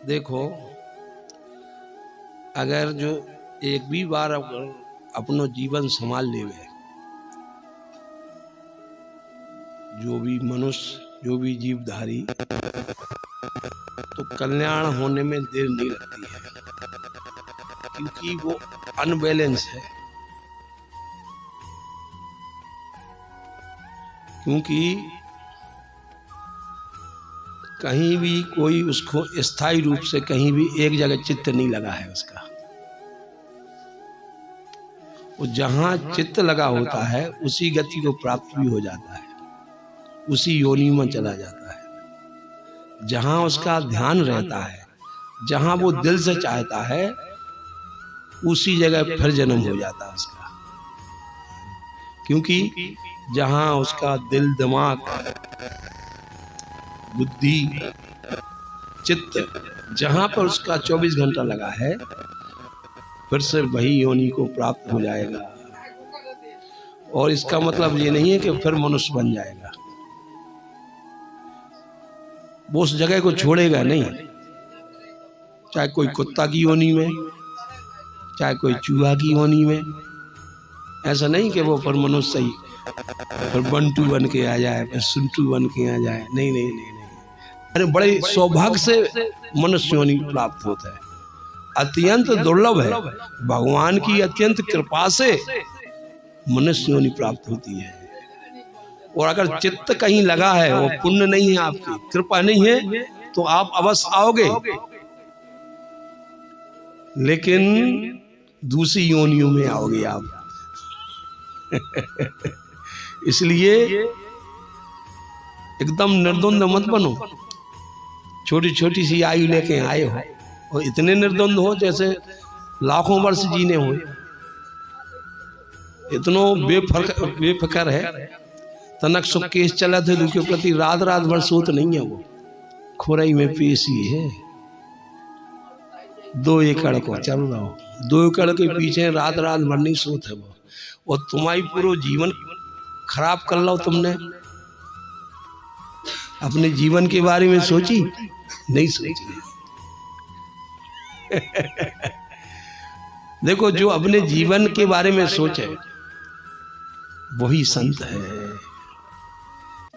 देखो, अगर जो एक भी बार अगर अपनो जीवन संभाल लेवे, जो भी मनुष्य, जो भी जीवधारी, तो कल्याण होने में देर नहीं लगती है, क्योंकि वो अनबैलेंस है। क्योंकि कहीं भी कोई उसको स्थायी रूप से कहीं भी एक जगह चित्त नहीं लगा है उसका। वो जहाँ चित्त लगा होता है उसी गति को प्राप्त भी हो जाता है, उसी योनि में चला जाता है। जहाँ उसका ध्यान रहता है, जहाँ वो दिल से चाहता है, उसी जगह फिर जन्म हो जाता है उसका। क्योंकि जहाँ उसका दिल, दिमाग, बुद्धि, चित्त, जहाँ पर उसका 24 घंटा लगा है, फिर से वही योनि को प्राप्त हो जाएगा। और इसका मतलब ये नहीं है कि फिर मनुष्य बन जाएगा, वो उस जगह को छोड़ेगा नहीं। चाहे कोई कुत्ता की योनि में, चाहे कोई चूहा की योनि में, ऐसा नहीं कि वो फिर मनुष्य ही फिर बंटू बन के आ जाए, फिर सुंटू बन के आ जाए। नहीं नहीं नहीं नहीं, अरे बड़े सौभाग्य से मनुष्य योनि प्राप्त होता है, अत्यंत दुर्लभ है। भगवान की अत्यंत कृपा से मनुष्य योनि प्राप्त होती है। और अगर चित्त कहीं लगा है, वो पुण्य नहीं है, आपकी कृपा नहीं है, तो आप अवश्य आओगे, लेकिन दूसरी योनियों में आओगे आप। इसलिए एकदम निर्द्वंद मत बनो। छोटी छोटी सी आयु लेके आए हो और इतने निर्द्वंद हो जैसे लाखों वर्ष जीने हो। इतनो बेफिक्र है, तनक सुख केस चला थे के प्रति रात रात भर सोत नहीं है। वो खोरई में पेशी है, 2 एकड़ को चल रहा हो, 2 एकड़ के पीछे रात रात भर नहीं सोत है वो। और तुम्हारी पूरा जीवन खराब कर लो तुमने। अपने जीवन के बारे में सोची नहीं सोची। देखो, जो अपने जीवन के बारे में सोचे वही संत है।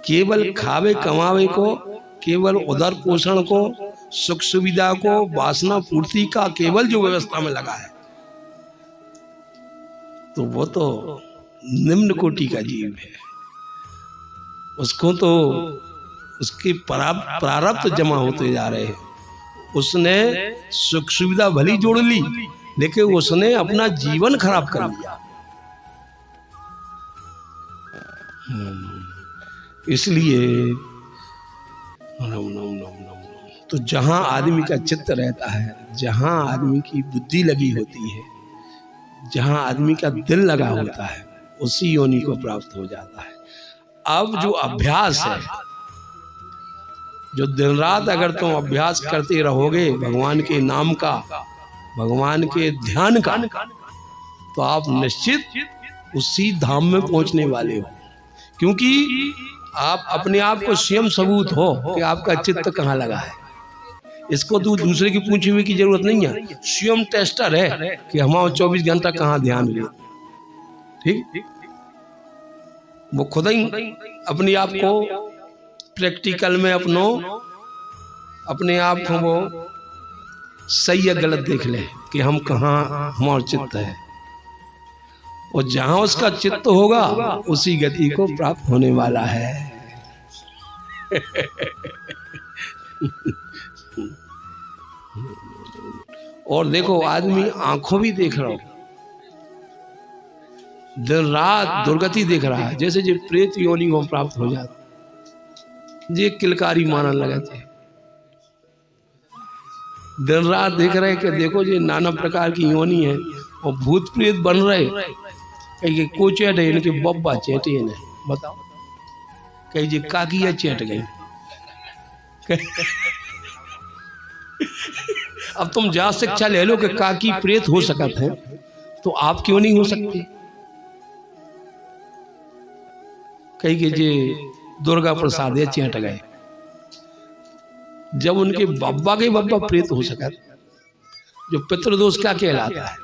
केवल खावे कमावे को, केवल उदर पोषण को, सुख सुविधा को, वासना पूर्ति का केवल जो व्यवस्था में लगा है, तो वो तो निम्न कोटि का जीव है। उसको तो उसके प्रारब्ध जमा होते जा रहे हैं। उसने सुख सुविधा भली जोड़ ली, लेकिन उसने अपना जीवन खराब कर लिया। इसलिए नम नम नम नम। तो जहां आदमी का चित्त रहता है, जहां आदमी की बुद्धि लगी होती है, जहां आदमी का दिल लगा होता है, उसी योनि को प्राप्त हो जाता है। अब जो अभ्यास है, जो दिन रात अगर तुम अभ्यास करते रहोगे भगवान के नाम का, भगवान के ध्यान का, तो आप निश्चित उसी धाम में पहुंचने वाले हो। क्योंकि आप अपने आप को स्वयं सबूत हो कि आपका चित्त कहाँ लगा है। इसको तो दूसरे की पूछे हुए की जरूरत नहीं है, स्वयं टेस्टर है कि हमारा 24 घंटा कहाँ ध्यान ले। ठीक, वो खुद ही अपने आप को प्रैक्टिकल में अपने आप को वो सही या गलत देख ले कि हम कहाँ हमारा चित्त है। और जहां उसका चित्त होगा उसी गति को प्राप्त होने वाला है। और देखो, आदमी आंखों भी देख रहा हो, दिन रात दुर्गति देख रहा है। जैसे जो प्रेत योनि को प्राप्त हो जाता, ये किलकारी मानने लगे थे। दिन रात देख रहे कि देखो ये नाना प्रकार की योनि है, और भूत प्रेत बन रहे। कहीं को चेट है, इनके बब्बा चेटे ने, बताओ कहीं जी काकिया चेट गई। अब तुम जा शिक्षा ले लो कि काकी प्रेत हो सकत है, तो आप क्यों नहीं हो सकते। कहीं के जे दुर्गा प्रसाद चेट गए, जब उनके बब्बा के बब्बा प्रेत हो सका, जो पितृदोष क्या कहलाता है?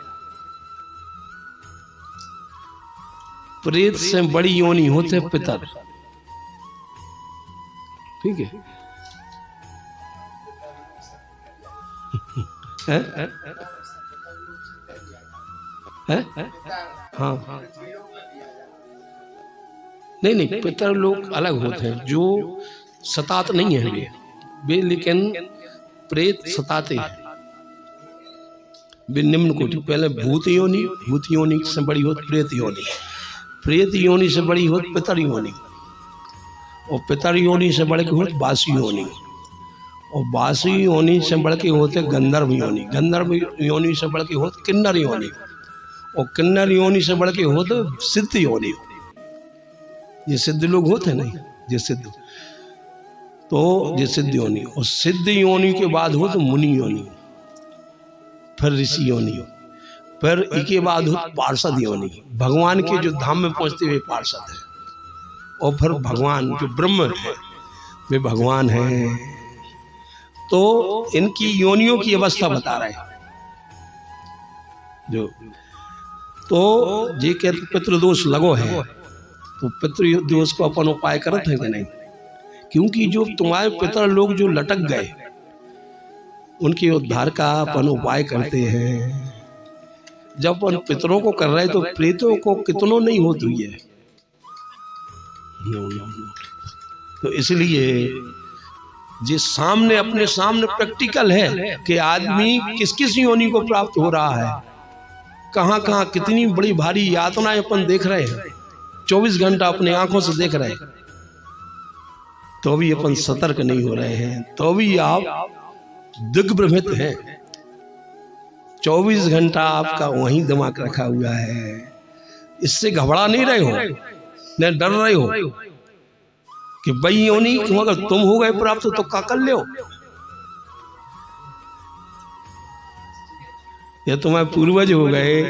प्रेत से बड़ी योनि होते पितर। ठीक है, हाँ नहीं नहीं, पितर लोग अलग होते हैं, जो सतात नहीं है वे लेकिन प्रेत सताते हैं, वे निम्न कोटि। पहले भूत योनि से बड़ी होती प्रेत योनि, प्रेत योनि से बड़ी होती पितर योनि, और पितर योनि से बढ़ के होती बासी योनि, और बासी योनि से बढ़ के होते गंधर्व योनि, गंधर्व योनि से बढ़ के होते किन्नर योनि, और किन्नर योनि से बढ़ के होते सिद्ध योनि। ये सिद्ध लोग होते नहीं, ये सिद्ध, तो ये सिद्ध योनि, और सिद्ध योनि के बाद हो तो मुनि योनि, फिर ऋषि योनि, फिर इसके बाद हो पार्षद योनि, भगवान के जो धाम में पहुंचते हुए पार्षद है, और फिर भगवान जो ब्रह्म है वे भगवान हैं। तो इनकी योनियों की अवस्था बता रहे हैं जो। तो ये कहते पितृदोष लगो है, तो पितृदोष को अपन उपाय करते हैं कि नहीं? क्योंकि जो तुम्हारे पितर लोग जो लटक गए उनके उद्धार का अपन उपाय करते हैं। जब अपन पितरों को कर रहे तो प्रेतों को कितनों नहीं होती है। तो इसलिए जिस सामने अपने सामने प्रैक्टिकल है कि आदमी किस किस योनि को प्राप्त हो रहा है, कहाँ कहाँ कितनी बड़ी भारी यातनाएं अपन देख रहे हैं, 24 घंटा अपने आंखों से देख रहे हैं, तो भी अपन सतर्क नहीं हो रहे हैं, तो भी आप दिग्भ्रमित हैं। 24 घंटा आपका वहीं दिमाग रखा हुआ है, इससे घबरा नहीं रहे हो, न डर रहे हो कि भाई योनि अगर तुम हो गए प्राप्त तो क्या कर ले हो, या तुम्हारे पूर्वज हो गए,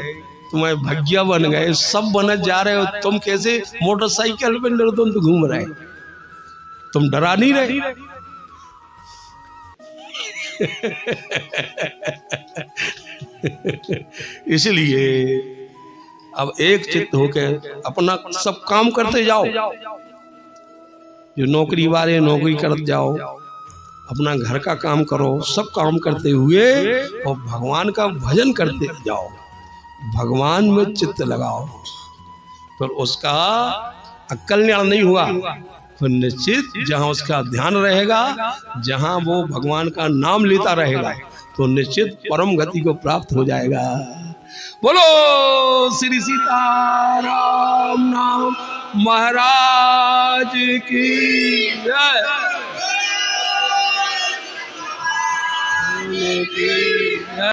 तुम्हारे भज्या बन गए, सब बन जा रहे हो, तुम कैसे मोटरसाइकिल पे निर्द्वंद घूम रहे, तुम डरा नहीं रहे। इसलिए अब एक चित्त होकर अपना सब काम करते जाओ, जो नौकरी वाले नौकरी करते जाओ, अपना घर का काम करो, सब काम करते हुए और भगवान का भजन करते जाओ, भगवान में चित्त लगाओ, फिर उसका कल्याण नहीं हुआ, फिर निश्चित जहाँ उसका ध्यान रहेगा, जहाँ वो भगवान का नाम लेता रहेगा, तो निश्चित परम गति को प्राप्त हो जाएगा। बोलो श्री सीताराम नाम महाराज की जय।